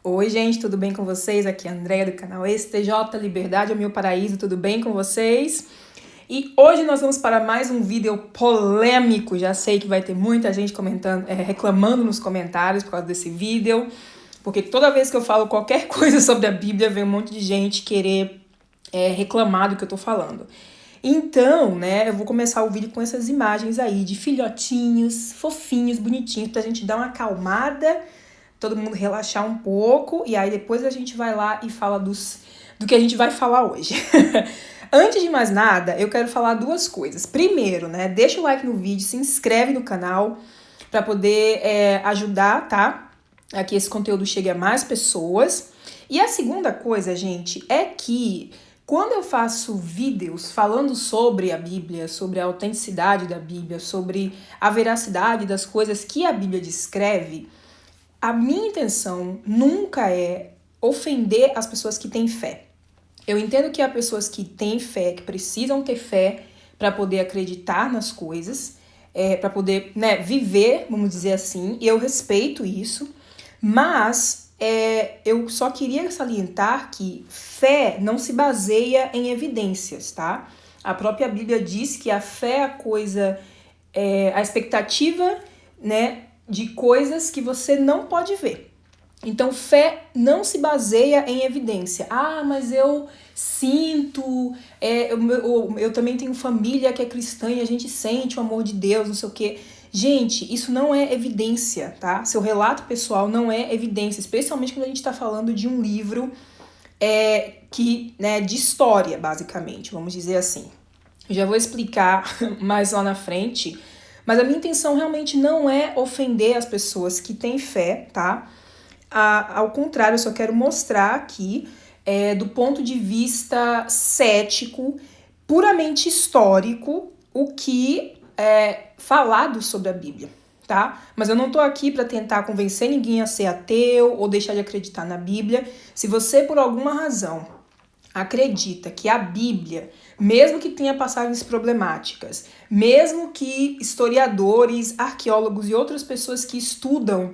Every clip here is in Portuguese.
Oi, gente, tudo bem com vocês? Aqui é a Andréia do canal STJ Liberdade é o meu paraíso, tudo bem com vocês? E hoje nós vamos para mais um vídeo polêmico. Já sei que vai ter muita gente comentando, reclamando nos comentários por causa desse vídeo, porque toda vez que eu falo qualquer coisa sobre a Bíblia, vem um monte de gente querer reclamar do que eu tô falando. Então, né, eu vou começar o vídeo com essas imagens aí de filhotinhos, fofinhos, bonitinhos, pra gente dar uma acalmada, todo mundo relaxar um pouco, e aí depois a gente vai lá e fala do que a gente vai falar hoje. Antes de mais nada, eu quero falar duas coisas. Primeiro, né, deixa o like no vídeo, se inscreve no canal para poder ajudar, tá? A que esse conteúdo chegue a mais pessoas. E a segunda coisa, gente, é que quando eu faço vídeos falando sobre a Bíblia, sobre a autenticidade da Bíblia, sobre a veracidade das coisas que a Bíblia descreve, a minha intenção nunca é ofender as pessoas que têm fé. Eu entendo que há pessoas que têm fé, que precisam ter fé para poder acreditar nas coisas, para poder, né, viver, vamos dizer assim, e eu respeito isso, mas eu só queria salientar que fé não se baseia em evidências, tá? A própria Bíblia diz que a fé é a coisa, a expectativa, né, de coisas que você não pode ver. Então, fé não se baseia em evidência. Ah, mas eu sinto, eu também tenho família que é cristã e a gente sente o amor de Deus, não sei o quê. Gente, isso não é evidência, tá? Seu relato pessoal não é evidência, especialmente quando a gente está falando de um livro de história, basicamente, vamos dizer assim. Eu já vou explicar mais lá na frente, mas a minha intenção realmente não é ofender as pessoas que têm fé, tá? Ao contrário, eu só quero mostrar aqui, do ponto de vista cético, puramente histórico, o que é falado sobre a Bíblia, tá? Mas eu não tô aqui para tentar convencer ninguém a ser ateu ou deixar de acreditar na Bíblia. Se você, por alguma razão, acredita que a Bíblia, mesmo que tenha passagens problemáticas, mesmo que historiadores, arqueólogos e outras pessoas que estudam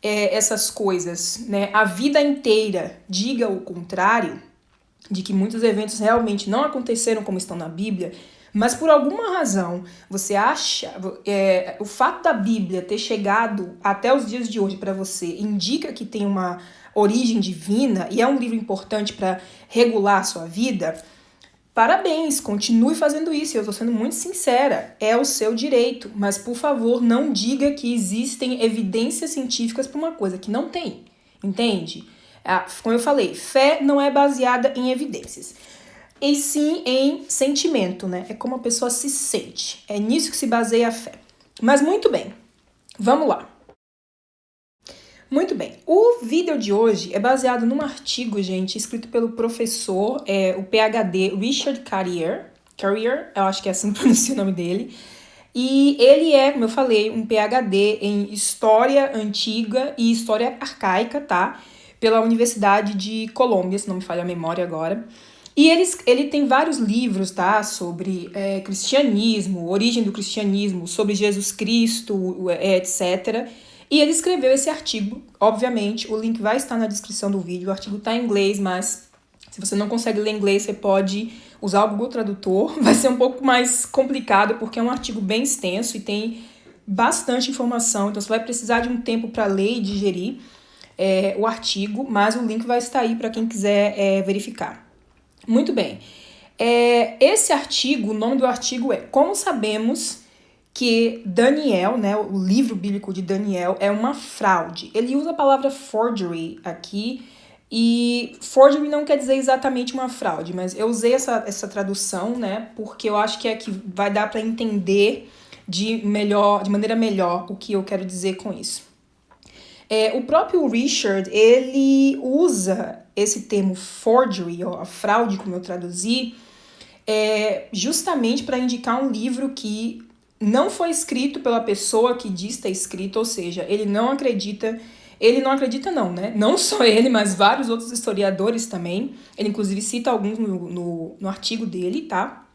essas coisas, né, a vida inteira diga o contrário, de que muitos eventos realmente não aconteceram como estão na Bíblia, mas por alguma razão você acha, o fato da Bíblia ter chegado até os dias de hoje para você indica que tem uma origem divina e é um livro importante para regular a sua vida, parabéns, continue fazendo isso, eu estou sendo muito sincera, é o seu direito, mas por favor não diga que existem evidências científicas para uma coisa que não tem, entende? Como eu falei, fé não é baseada em evidências, e sim em sentimento, né? É como a pessoa se sente, é nisso que se baseia a fé. Mas muito bem, vamos lá. Muito bem, o vídeo de hoje é baseado num artigo, gente, escrito pelo professor, o PhD Richard Carrier, eu acho que é assim que pronuncia o nome dele, e ele é, como eu falei, um PhD em História Antiga e História Arcaica, tá? Pela Universidade de Colômbia, se não me falha a memória agora. E ele tem vários livros, tá? Sobre cristianismo, origem do cristianismo, sobre Jesus Cristo, etc. E ele escreveu esse artigo, obviamente, o link vai estar na descrição do vídeo, o artigo está em inglês, mas se você não consegue ler inglês, você pode usar o Google Tradutor, vai ser um pouco mais complicado, porque é um artigo bem extenso e tem bastante informação, então você vai precisar de um tempo para ler e digerir o artigo, mas o link vai estar aí para quem quiser verificar. Muito bem. Esse artigo, o nome do artigo é Como Sabemos que Daniel, né, o livro bíblico de Daniel, é uma fraude. Ele usa a palavra forgery aqui, e forgery não quer dizer exatamente uma fraude, mas eu usei essa tradução, né, porque eu acho que é que vai dar para entender de maneira melhor o que eu quero dizer com isso. O próprio Richard, ele usa esse termo forgery, ou a fraude, como eu traduzi, justamente para indicar um livro que não foi escrito pela pessoa que diz ter escrito, ou seja, ele não acredita não, né? Não só ele, mas vários outros historiadores também. Ele inclusive cita alguns no artigo dele, tá?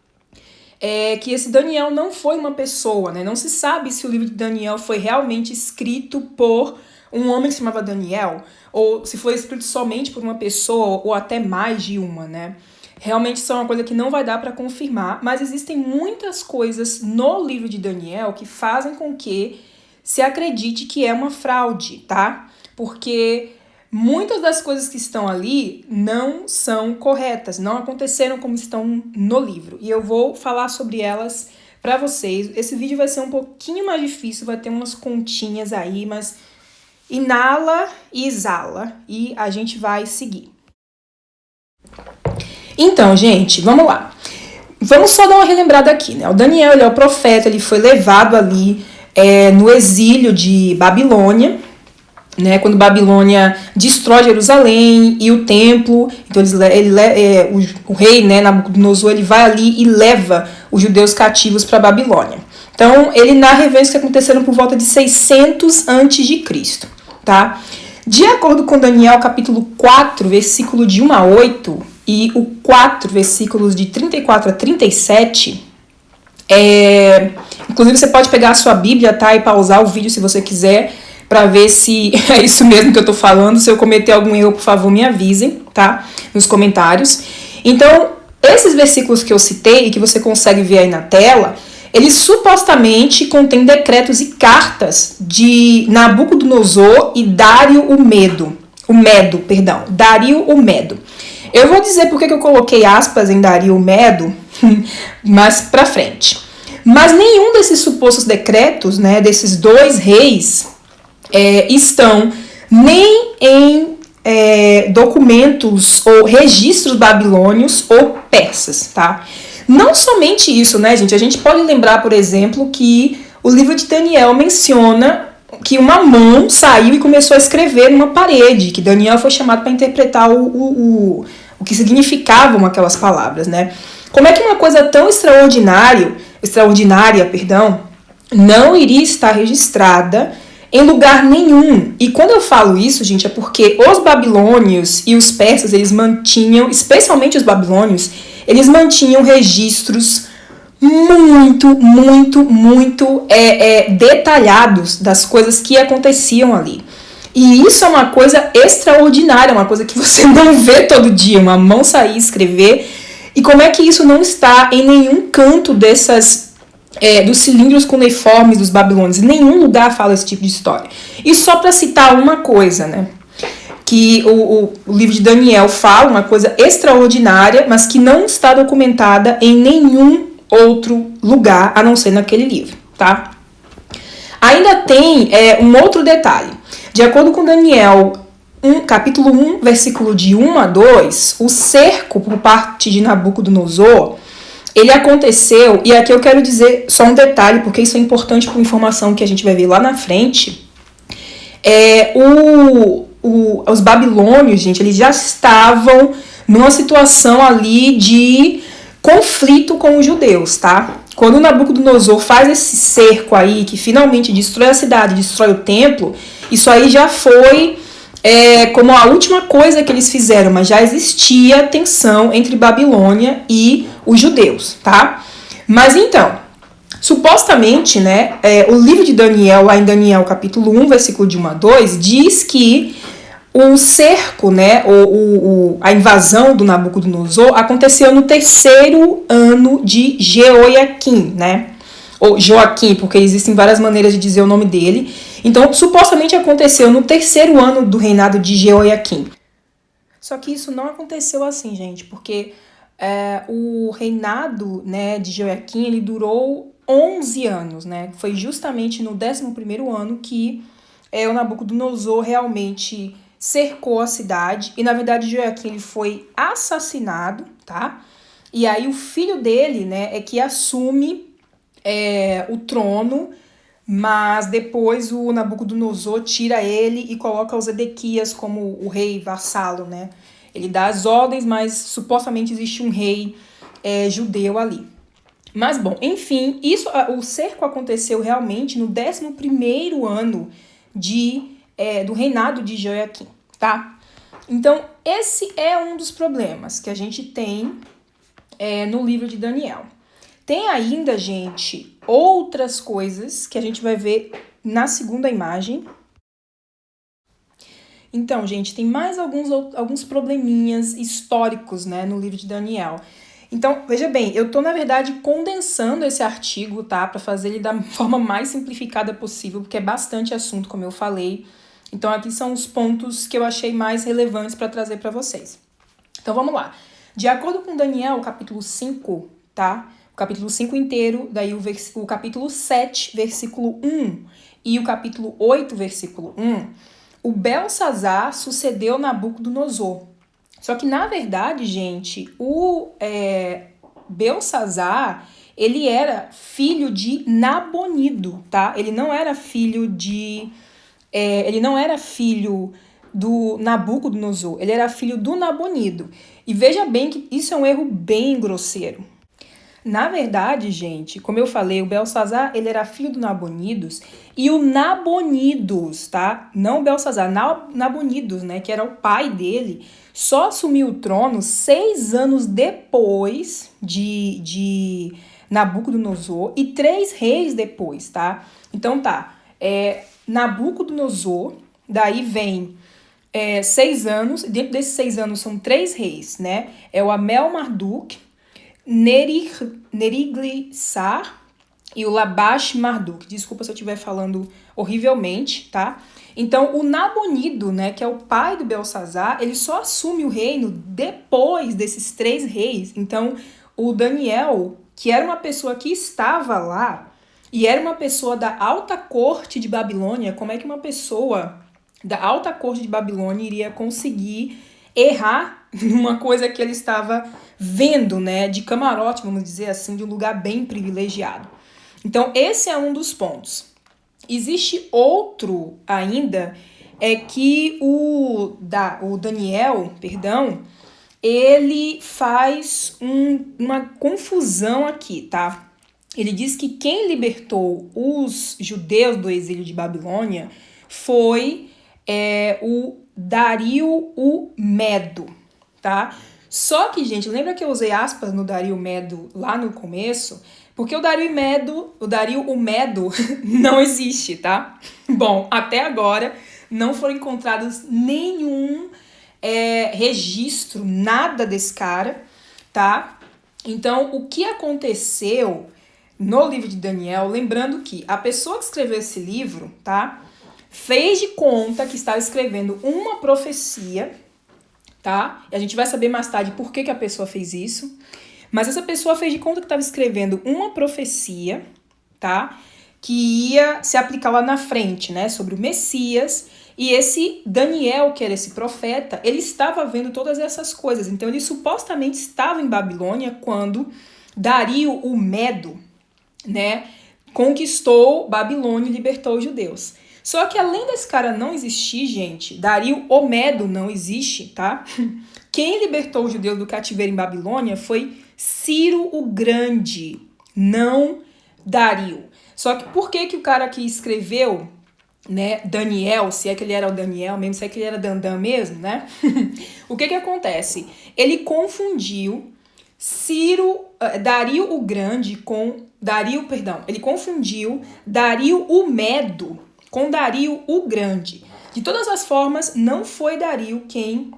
Que esse Daniel não foi uma pessoa, né? Não se sabe se o livro de Daniel foi realmente escrito por um homem que se chamava Daniel, ou se foi escrito somente por uma pessoa, ou até mais de uma, né? Realmente isso é uma coisa que não vai dar para confirmar, mas existem muitas coisas no livro de Daniel que fazem com que se acredite que é uma fraude, tá? Porque muitas das coisas que estão ali não são corretas, não aconteceram como estão no livro. E eu vou falar sobre elas para vocês. Esse vídeo vai ser um pouquinho mais difícil, vai ter umas continhas aí, mas inala e exala e a gente vai seguir. Então, gente, vamos lá. Vamos só dar uma relembrada aqui, né? O Daniel, ele é o profeta, ele foi levado ali no exílio de Babilônia, né? Quando Babilônia destrói Jerusalém e o templo, então o rei, né, Nabucodonosor, ele vai ali e leva os judeus cativos para Babilônia. Então, ele narra eventos que aconteceram por volta de 600 a.C., tá? De acordo com Daniel, capítulo 4, versículo de 1 a 8, e o 4, versículos de 34 a 37, inclusive você pode pegar a sua Bíblia, tá, e pausar o vídeo se você quiser, para ver se é isso mesmo que eu tô falando. Se eu cometer algum erro, por favor, me avisem, tá, nos comentários. Então, esses versículos que eu citei, que você consegue ver aí na tela, eles supostamente contêm decretos e cartas de Nabucodonosor e Dário o Medo. Dário o Medo. Eu vou dizer por que eu coloquei aspas em Dário o Medo mais pra frente. Mas nenhum desses supostos decretos, né, desses dois reis, estão nem em documentos ou registros babilônios ou persas, tá? Não somente isso, né, gente? A gente pode lembrar, por exemplo, que o livro de Daniel menciona que uma mão saiu e começou a escrever numa parede, que Daniel foi chamado para interpretar o que significavam aquelas palavras, né? Como é que uma coisa tão extraordinária, não iria estar registrada em lugar nenhum? E quando eu falo isso, gente, é porque os babilônios e os persas, eles mantinham, especialmente os babilônios, eles mantinham registros muito detalhados das coisas que aconteciam ali. E isso é uma coisa extraordinária, uma coisa que você não vê todo dia, uma mão sair e escrever. E como é que isso não está em nenhum canto dos cilindros cuneiformes dos babilônios? Em nenhum lugar fala esse tipo de história. E só para citar uma coisa, né? Que o livro de Daniel fala uma coisa extraordinária, mas que não está documentada em nenhum outro lugar, a não ser naquele livro, tá? Ainda tem um outro detalhe. De acordo com Daniel, capítulo 1, versículo de 1 a 2, o cerco por parte de Nabucodonosor, ele aconteceu, e aqui eu quero dizer só um detalhe, porque isso é importante para uma informação que a gente vai ver lá na frente. Os babilônios, gente, eles já estavam numa situação ali de conflito com os judeus, tá? Quando Nabucodonosor faz esse cerco aí, que finalmente destrói a cidade, destrói o templo, isso aí já foi como a última coisa que eles fizeram, mas já existia tensão entre Babilônia e os judeus, tá? Mas então, supostamente, né, o livro de Daniel, lá em Daniel capítulo 1, versículo de 1 a 2, diz que o cerco, né, a invasão do Nabucodonosor aconteceu no 3º ano de Jeoiaquim, né? Ou Joaquim, porque existem várias maneiras de dizer o nome dele. Então, supostamente aconteceu no 3º ano do reinado de Jeoiaquim. Só que isso não aconteceu assim, gente, porque o reinado, né, de Jeoiaquim, ele durou 11 anos, né? Foi justamente no 11º ano que o Nabucodonosor realmente cercou a cidade, e na verdade Jeoiaquim ele foi assassinado, tá? E aí o filho dele, né, é que assume o trono, mas depois o Nabucodonosor tira ele e coloca o Zedequias como o rei vassalo, né? Ele dá as ordens, mas supostamente existe um rei judeu ali. Mas bom, enfim, o cerco aconteceu realmente no 11º ano do reinado de Jeoiaquim, tá? Então, esse é um dos problemas que a gente tem no livro de Daniel. Tem ainda, gente, outras coisas que a gente vai ver na segunda imagem. Então, gente, tem mais alguns probleminhas históricos, né, no livro de Daniel. Então, veja bem, eu tô, na verdade, condensando esse artigo, tá? Para fazer ele da forma mais simplificada possível, porque é bastante assunto, como eu falei. Então, aqui são os pontos que eu achei mais relevantes para trazer para vocês. Então, vamos lá. De acordo com Daniel, capítulo 5, tá? O capítulo 5 inteiro, daí o capítulo 7, versículo 1, e o capítulo 8, versículo 1, o Belsazar sucedeu Nabucodonosor. Só que, na verdade, gente, o Belsazar, ele era filho de Nabonido, tá? Ele não era filho do Nabucodonosor, ele era filho do Nabonido. E veja bem que isso é um erro bem grosseiro. Na verdade, gente, como eu falei, o Belsazar, ele era filho do Nabonidos, e o Nabonidos, tá? Não o Belsazar, Nabonidos, né, que era o pai dele, só assumiu o trono 6 anos depois de Nabucodonosor e 3 reis depois, tá? Então tá, Nabucodonosor, daí vem 6 anos, dentro desses 6 anos são 3 reis, né? É o Amel-Marduk, Neriglissar e o Labash-Marduk. Desculpa se eu estiver falando horrivelmente, tá? Então, o Nabonido, né, que é o pai do Belsazar, ele só assume o reino depois desses 3 reis. Então, o Daniel, que era uma pessoa que estava lá e era uma pessoa da alta corte de Babilônia, como é que uma pessoa da alta corte de Babilônia iria conseguir errar numa coisa que ele estava vendo, né, de camarote, vamos dizer assim, de um lugar bem privilegiado. Então, esse é um dos pontos. Existe outro ainda, é que o Daniel, ele faz uma confusão aqui, tá? Ele diz que quem libertou os judeus do exílio de Babilônia foi o Dario o Medo, tá? Só que, gente, lembra que eu usei aspas no Dario Medo lá no começo? Porque o Dario o Medo não existe, tá? Bom, até agora não foram encontrados nenhum registro, nada desse cara, tá? Então, o que aconteceu no livro de Daniel, lembrando que a pessoa que escreveu esse livro, tá? Fez de conta que estava escrevendo uma profecia, tá? E a gente vai saber mais tarde por que a pessoa fez isso. Mas essa pessoa fez de conta que estava escrevendo uma profecia, tá? Que ia se aplicar lá na frente, né? Sobre o Messias. E esse Daniel, que era esse profeta, ele estava vendo todas essas coisas. Então, ele supostamente estava em Babilônia quando Dario o Medo, né? Conquistou Babilônia e libertou os judeus. Só que além desse cara não existir, gente, Dario o Medo não existe, tá? Quem libertou os judeus do cativeiro em Babilônia foi Ciro o Grande, não Dario. Só que por que o cara que escreveu, né, Daniel, se é que ele era o Daniel mesmo, se é que ele era Dandan mesmo, né? O que acontece? Ele confundiu Dario o Grande com ele confundiu Dario o Medo com Dario o Grande. De todas as formas, não foi Dario quem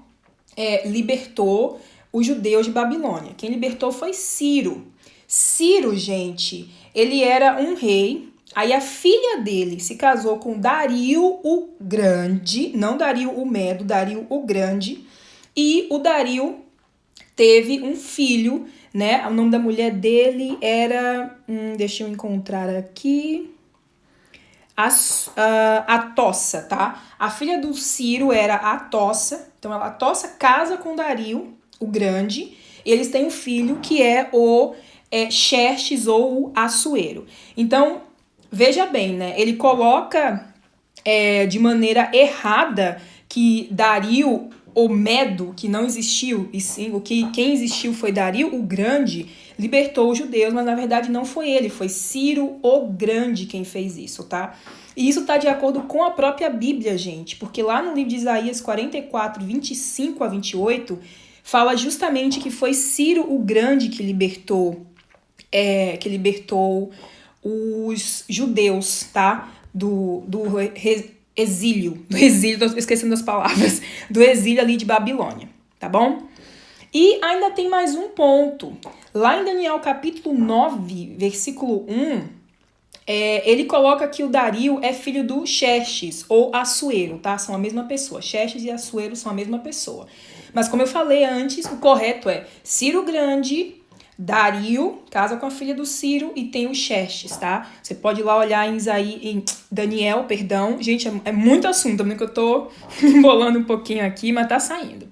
libertou os judeus de Babilônia. Quem libertou foi Ciro. Ciro, gente, ele era um rei. Aí a filha dele se casou com Dario o Grande, não Dario o Medo, Dario o Grande. E o Dario teve um filho, né? O nome da mulher dele era... deixa eu encontrar aqui... Atossa, tá? A filha do Ciro era Atossa. Então, a Atossa casa com Dario, o Grande. E eles têm um filho que é o Xerxes ou o Assuero. Então, veja bem, né? Ele coloca de maneira errada que Dario o Medo, que não existiu, e sim, quem existiu foi Dario o Grande, libertou os judeus, mas na verdade não foi ele, foi Ciro o Grande quem fez isso, tá? E isso tá de acordo com a própria Bíblia, gente, porque lá no livro de Isaías 44, 25 a 28, fala justamente que foi Ciro o Grande que libertou os judeus, tá? exílio, do exílio, tô esquecendo as palavras, do exílio ali de Babilônia, tá bom? E ainda tem mais um ponto. Lá em Daniel capítulo 9, versículo 1, ele coloca que o Dario é filho do Xerxes, ou Assuero, tá? São a mesma pessoa. Xerxes e Assuero são a mesma pessoa. Mas como eu falei antes, o correto é Ciro Grande, Dario, casa com a filha do Ciro, e tem o Xerxes, tá? Você pode ir lá olhar em Daniel, perdão. Gente, é muito assunto, também que eu tô embolando um pouquinho aqui, mas tá saindo.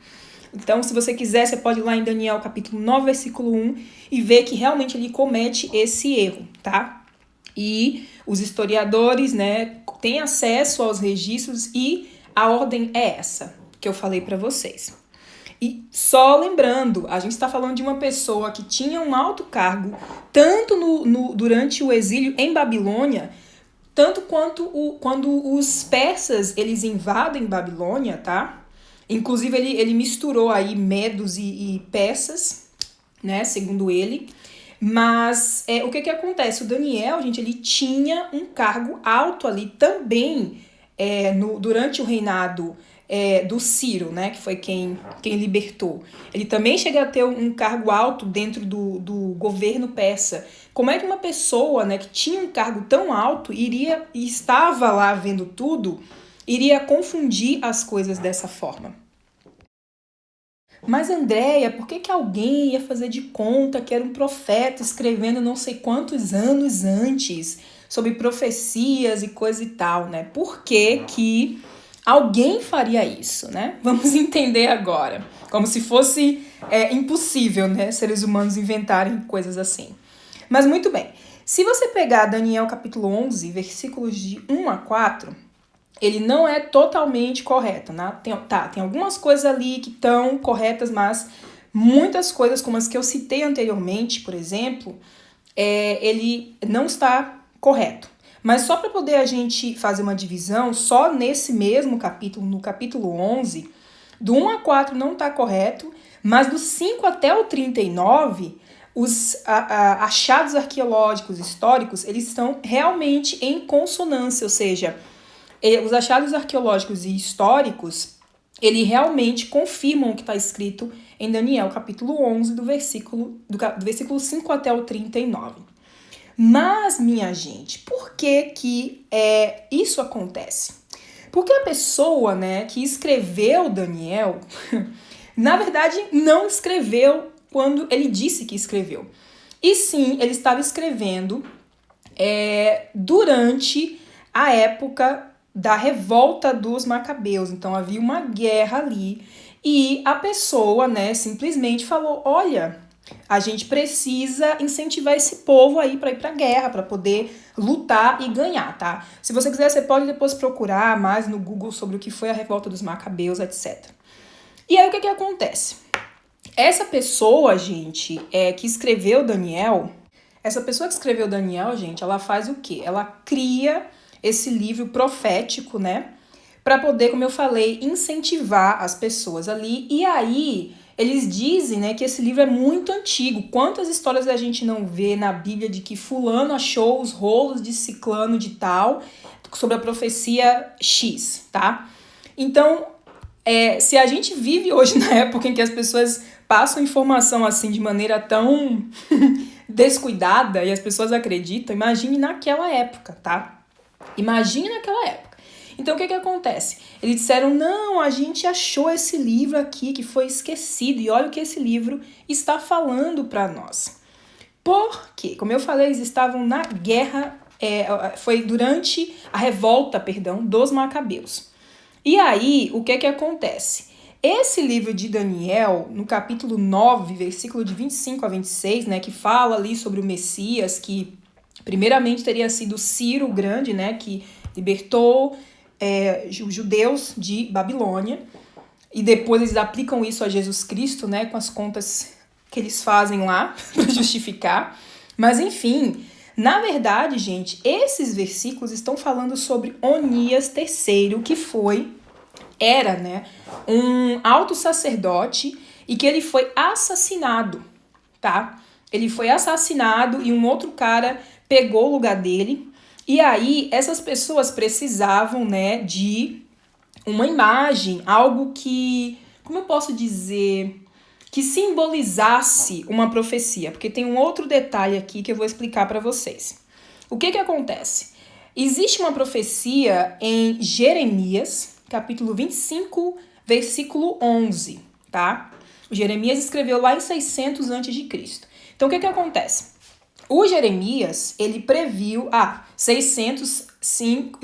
Então, se você quiser, você pode ir lá em Daniel capítulo 9, versículo 1, e ver que realmente ele comete esse erro, tá? E os historiadores, né, têm acesso aos registros e a ordem é essa que eu falei para vocês. E só lembrando, a gente está falando de uma pessoa que tinha um alto cargo, tanto durante o exílio em Babilônia, tanto quanto quando os persas eles invadem Babilônia, tá? Inclusive ele misturou aí medos e persas, né, segundo ele. Mas o que acontece? O Daniel, gente, ele tinha um cargo alto ali também durante o reinado do Ciro, né, que foi quem libertou. Ele também chega a ter um cargo alto dentro do governo persa. Como é que uma pessoa, né, que tinha um cargo tão alto e estava lá vendo tudo, iria confundir as coisas dessa forma? Mas, Andréia, por que alguém ia fazer de conta que era um profeta escrevendo não sei quantos anos antes sobre profecias e coisa e tal, né? Por que alguém faria isso, né? Vamos entender agora. Como se fosse impossível, né? Seres humanos inventarem coisas assim. Mas muito bem. Se você pegar Daniel capítulo 11, versículos de 1 a 4... ele não é totalmente correto, né? Tem algumas coisas ali que estão corretas, mas muitas coisas, como as que eu citei anteriormente, por exemplo, ele não está correto. Mas só para poder a gente fazer uma divisão, só nesse mesmo capítulo, no capítulo 11, do 1 a 4 não está correto, mas do 5 até o 39, os achados arqueológicos históricos, eles estão realmente em consonância, ou seja, os achados arqueológicos e históricos, eles realmente confirmam o que está escrito em Daniel, capítulo 11, do versículo 5 até o 39. Mas, minha gente, por que isso acontece? Porque a pessoa, né, que escreveu Daniel, na verdade, não escreveu quando ele disse que escreveu. E sim, ele estava escrevendo durante a época da revolta dos macabeus. Então havia uma guerra ali e a pessoa, né, simplesmente falou: olha, a gente precisa incentivar esse povo aí para ir para a guerra, para poder lutar e ganhar, tá? Se você quiser, você pode depois procurar mais no Google sobre o que foi a revolta dos macabeus, etc. E aí o que acontece? Essa pessoa, gente, que escreveu Daniel, gente, ela faz o quê? Ela cria esse livro profético, né? Para poder, como eu falei, incentivar as pessoas ali. E aí, eles dizem, né, que esse livro é muito antigo. Quantas histórias a gente não vê na Bíblia de que fulano achou os rolos de ciclano de tal sobre a profecia X, tá? Então, se a gente vive hoje na época em que as pessoas passam informação assim de maneira tão descuidada e as pessoas acreditam, imagine naquela época, tá? Imagine naquela época. Então, o que acontece? Eles disseram, não, a gente achou esse livro aqui que foi esquecido e olha o que esse livro está falando para nós. Porque, como eu falei, eles estavam na guerra, foi durante a revolta, dos macabeus. E aí, o que acontece? Esse livro de Daniel, no capítulo 9, versículo de 25 a 26, né, que fala ali sobre o Messias, que primeiramente teria sido Ciro o Grande, né, que libertou os judeus de Babilônia, e depois eles aplicam isso a Jesus Cristo, né, com as contas que eles fazem lá para justificar. Mas enfim, na verdade, gente, esses versículos estão falando sobre Onias III, que era, né, um alto sacerdote e que ele foi assassinado, tá? Ele foi assassinado e um outro cara pegou o lugar dele. E aí, essas pessoas precisavam, né, de uma imagem, algo que, como eu posso dizer, que simbolizasse uma profecia, porque tem um outro detalhe aqui que eu vou explicar para vocês. O que acontece? Existe uma profecia em Jeremias, capítulo 25, versículo 11, tá? O Jeremias escreveu lá em 600 a.C. Então, o que acontece? O Jeremias, ele previu 605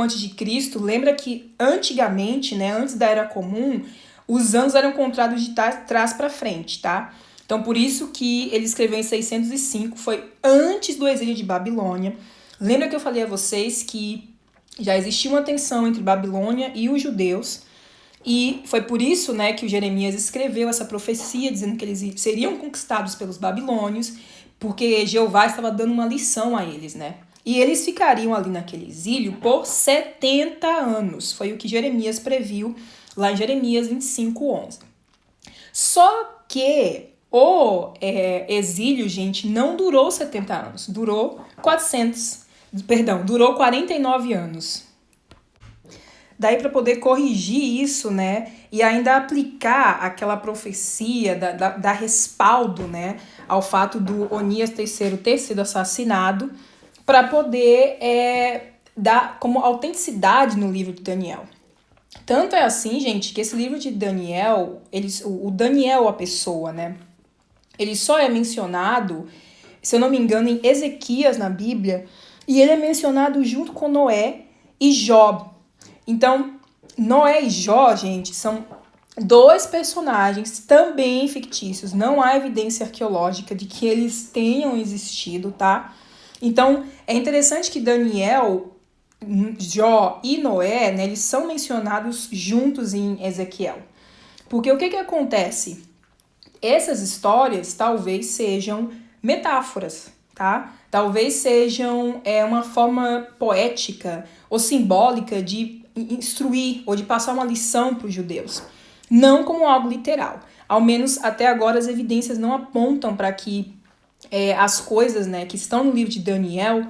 a.C., lembra que antigamente, né, antes da Era Comum, os anos eram contados de trás para frente, tá? Então, por isso que ele escreveu em 605, foi antes do exílio de Babilônia. Lembra que eu falei a vocês que já existia uma tensão entre Babilônia e os judeus, e foi por isso, né, que o Jeremias escreveu essa profecia, dizendo que eles seriam conquistados pelos babilônios, porque Jeová estava dando uma lição a eles, né? E eles ficariam ali naquele exílio por 70 anos. Foi o que Jeremias previu lá em Jeremias 25:11. Só que o exílio, gente, não durou 70 anos. Durou 49 anos. Daí, para poder corrigir isso, né, e ainda aplicar aquela profecia, dar respaldo, né, ao fato do Onias III ter sido assassinado, para poder dar como autenticidade no livro de Daniel. Tanto é assim, gente, que esse livro de Daniel, o Daniel, a pessoa, né, ele só é mencionado, se eu não me engano, em Ezequias na Bíblia, e ele é mencionado junto com Noé e Jó. Então, Noé e Jó, gente, são dois personagens também fictícios. Não há evidência arqueológica de que eles tenham existido, tá? Então, é interessante que Daniel, Jó e Noé, né, eles são mencionados juntos em Ezequiel. Porque o que acontece? Essas histórias talvez sejam metáforas, tá? Talvez sejam uma forma poética ou simbólica de instruir ou de passar uma lição para os judeus, não como algo literal. Ao menos até agora as evidências não apontam para que as coisas, né, que estão no livro de Daniel,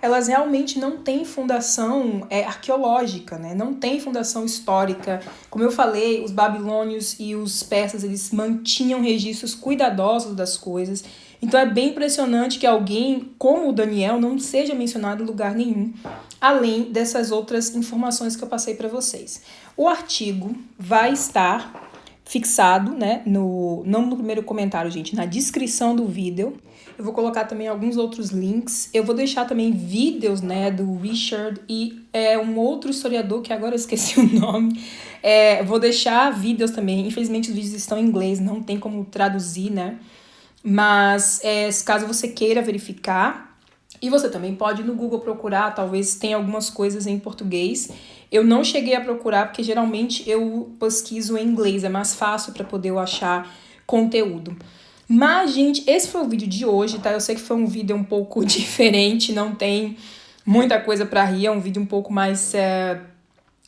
elas realmente não têm fundação arqueológica, né? Não tem fundação histórica. Como eu falei, os babilônios e os persas, eles mantinham registros cuidadosos das coisas. Então é bem impressionante que alguém como o Daniel não seja mencionado em lugar nenhum, além dessas outras informações que eu passei para vocês. O artigo vai estar fixado, né, não no primeiro comentário, gente, na descrição do vídeo. Eu vou colocar também alguns outros links. Eu vou deixar também vídeos, né, do Richard e um outro historiador que agora eu esqueci o nome. Vou deixar vídeos também. Infelizmente os vídeos estão em inglês, não tem como traduzir, né? Mas caso você queira verificar, e você também pode no Google procurar, talvez tenha algumas coisas em português. Eu não cheguei a procurar porque geralmente eu pesquiso em inglês, é mais fácil para poder eu achar conteúdo. Mas, gente, esse foi o vídeo de hoje, tá? Eu sei que foi um vídeo um pouco diferente, não tem muita coisa para rir, é um vídeo um pouco mais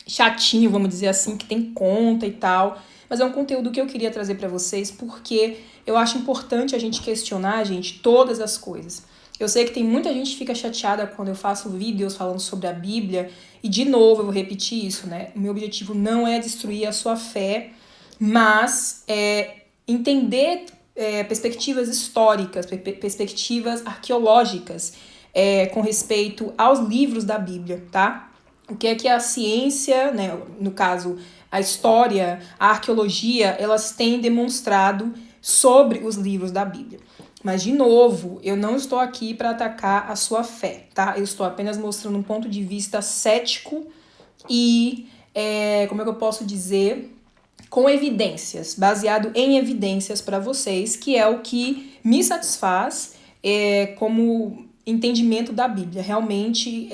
chatinho, vamos dizer assim, que tem conta e tal. Mas é um conteúdo que eu queria trazer para vocês porque eu acho importante a gente questionar, gente, todas as coisas. Eu sei que tem muita gente que fica chateada quando eu faço vídeos falando sobre a Bíblia. E, de novo, eu vou repetir isso, né? O meu objetivo não é destruir a sua fé, mas entender perspectivas históricas, perspectivas arqueológicas com respeito aos livros da Bíblia, tá? O que é que a ciência, né, no caso, a história, a arqueologia, elas têm demonstrado sobre os livros da Bíblia. Mas, de novo, eu não estou aqui para atacar a sua fé, tá? Eu estou apenas mostrando um ponto de vista cético e, como é que eu posso dizer, com evidências, baseado em evidências para vocês, que é o que me satisfaz como entendimento da Bíblia. Realmente,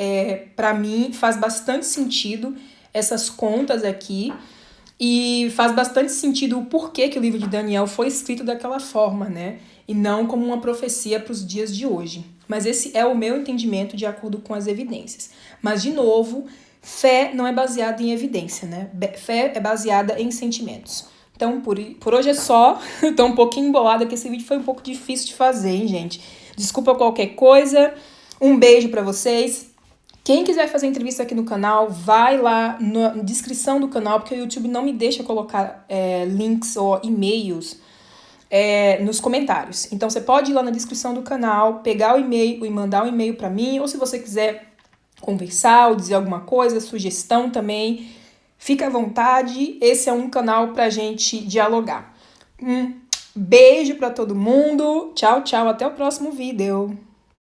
para mim, faz bastante sentido essas contas aqui e faz bastante sentido o porquê que o livro de Daniel foi escrito daquela forma, né? E não como uma profecia para os dias de hoje. Mas esse é o meu entendimento de acordo com as evidências. Mas, de novo, fé não é baseada em evidência, né? Fé é baseada em sentimentos. Então, por hoje é só. Tô um pouquinho embolada que esse vídeo foi um pouco difícil de fazer, hein, gente? Desculpa qualquer coisa. Um beijo para vocês. Quem quiser fazer entrevista aqui no canal, vai lá na descrição do canal, porque o YouTube não me deixa colocar links ou e-mails nos comentários. Então você pode ir lá na descrição do canal, pegar o e-mail e mandar um e-mail para mim, ou se você quiser conversar ou dizer alguma coisa, sugestão também, fica à vontade. Esse é um canal pra gente dialogar. Beijo para todo mundo. Tchau, tchau. Até o próximo vídeo.